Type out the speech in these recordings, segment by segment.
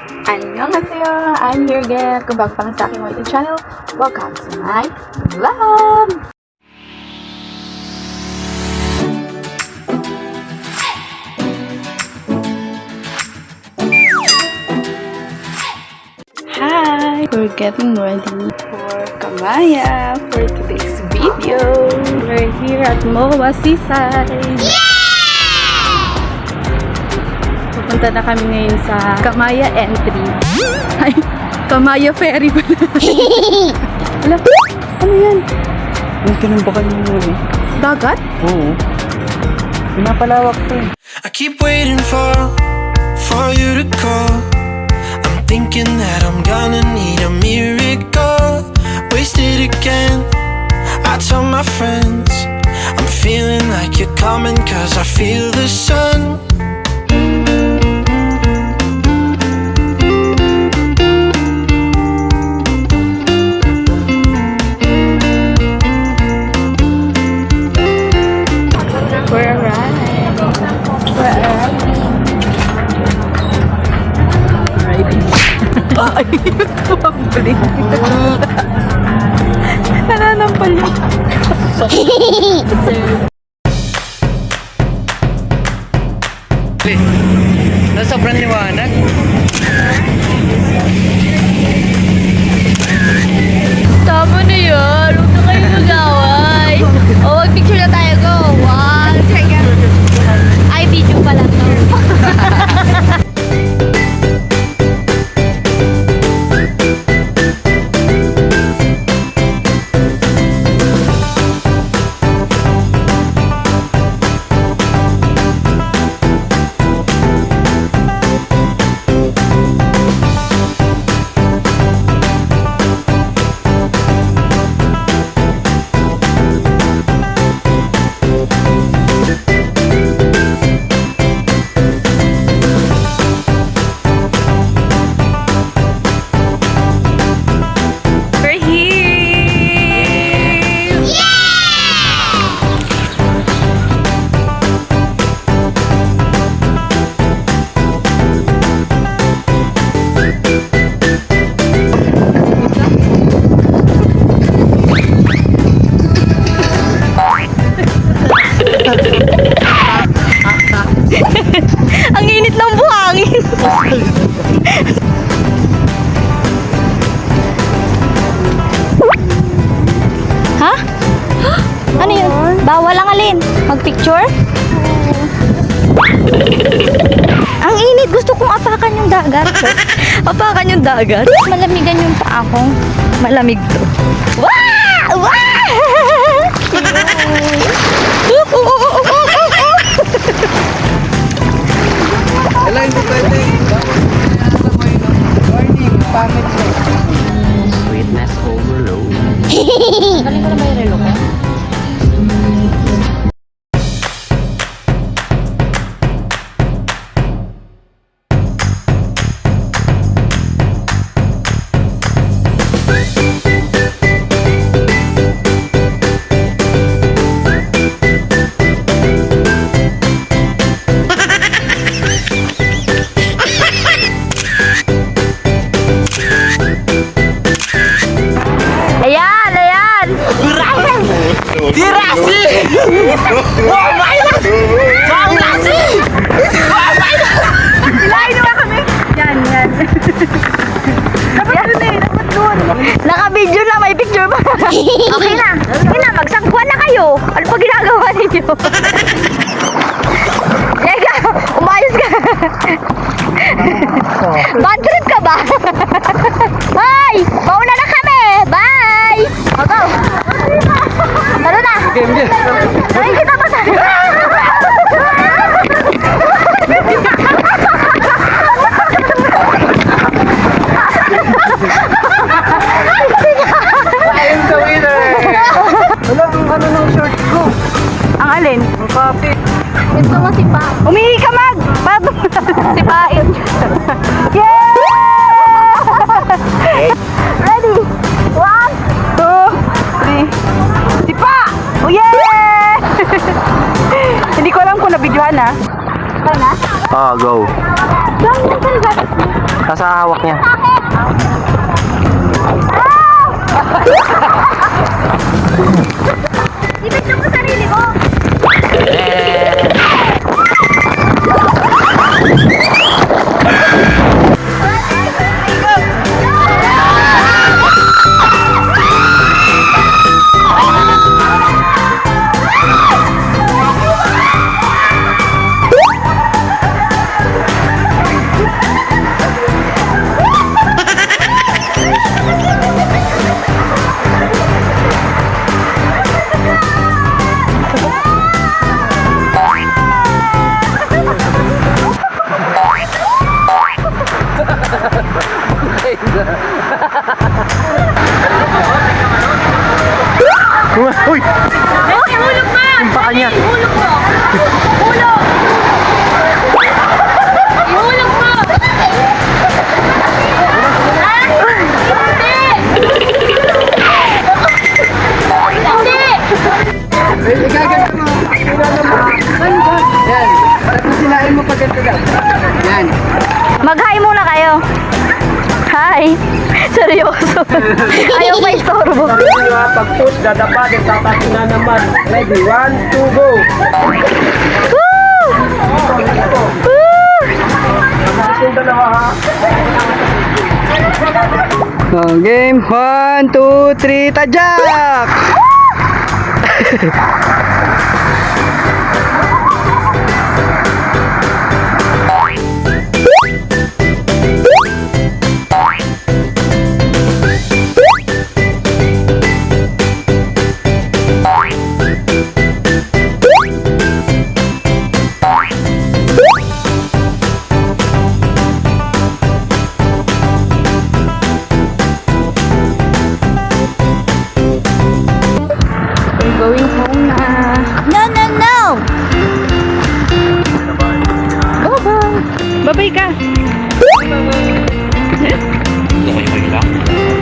Annyeonghaseyo! I'm here again. Kung bago pa lang sa aking YouTube channel, welcome to my vlog! Hi! We're getting ready for Kamaya for today's video. We're here at MOA Seaside. Pupunta na kami ngayon sa Kamaya entry. Ay, Kamaya ferry pala. Wala, ano yan? Yung tinambakan mo eh. Dagat? Oo. Pinapalawak to eh. I keep waiting for you to call. I'm thinking that I'm gonna need a miracle. Wasted again. I tell my friends I'm feeling like you're coming, 'cause I feel the sun. Ay, ito ang balik. Nananampal yun. Sobrang liwanag. Tama na yun. Huwag na kayo mag-away. O, mag-picture na tayo. Go. One, second. Ay, video pala to. Ang init ng buhangin. Ha? Ano yun? Bawal ang alin? Mag-picture? Ang init. Gusto kong apakan yung dagat. Apakan yung dagat. Malamigan yung paa ko. Malamig to. Wow! Wow! Alam mo pwede. Warning, pangit mo. Sweetness overload. Galing ko na ba yung relo ko? Ayan! Ayan! Dirasi! Oh my God! Dirasi! Oh my God! Lain na kami. Yan, yan. Dapat dun eh. Dapat dun. Naka-video na, may picture pa. Okay na. Okay na, magsangkuhan na kayo. Ano pa ginagawa ninyo? Eka, umayos ka. Bad trip ka ba? Bye! Mauna na kami! Bye! O, go! Ano na? Ay, kita pa sa... I'm the winner! Wala, ang ano ng short ko. Ang alin? Ang kapit. Ito mo si Pa. Umihi ka, Mag! Paano? Sipain. Yeah! Ready? 1, 2, 3. Sipa! Oh, yeah! Hindi ko alam kung nabidyohan ha. Kaya na? Ah, go. Saan yung talaga? Nasa sa hawak niya. Ibig mo sarili mo. Uy! Ihulog mo! Yung paa niya. Ihulog mo! Ihulog! Ihulog mo! Ah! Hindi! Hindi! Igaganto mo. Yan. Tapos sinain mo pa ganito daw. Yan. Mag-hi muna kayo. Hi! Seryoso. Ayaw pa istorbo. Pag-push, dadapa, tatapos na naman. Ready? 1, 2, go! Woo! Woo! Yung dalawa ha. Game 1, 2, 3, tajak! We're going home na. No, no, no! Bye-bye. Bye-bye ka.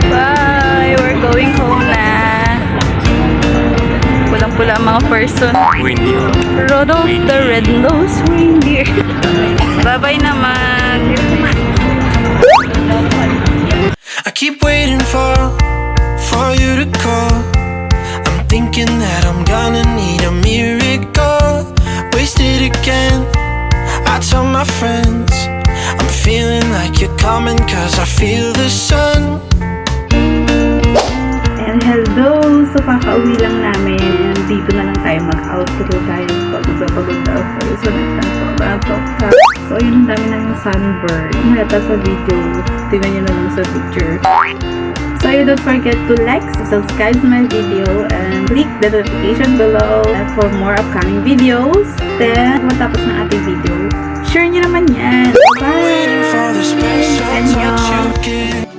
Bye. We're going home na. Pulang-pula ang mga person. Rudolph the Red-Nosed Reindeer. Bye-bye naman. I keep waiting for you to call. I'm thinking that I'm gonna need a miracle. Wasted again. I tell my friends I'm feeling like you're coming, 'cause I feel the sun. And hello! So, kakauwi lang namin. Dito na lang tayo mag-outro tayo. Pagod na ako. So, nagtantok ka. So, yun ang dami ng sunburn. Nata sa video. Tingnan nyo na lang sa picture. So, you don't forget to like, subscribe to my video, and click the notification below for more upcoming videos. Then, matapos ng ating video, share nyo naman yan. Bye! Waiting for the special touch you give.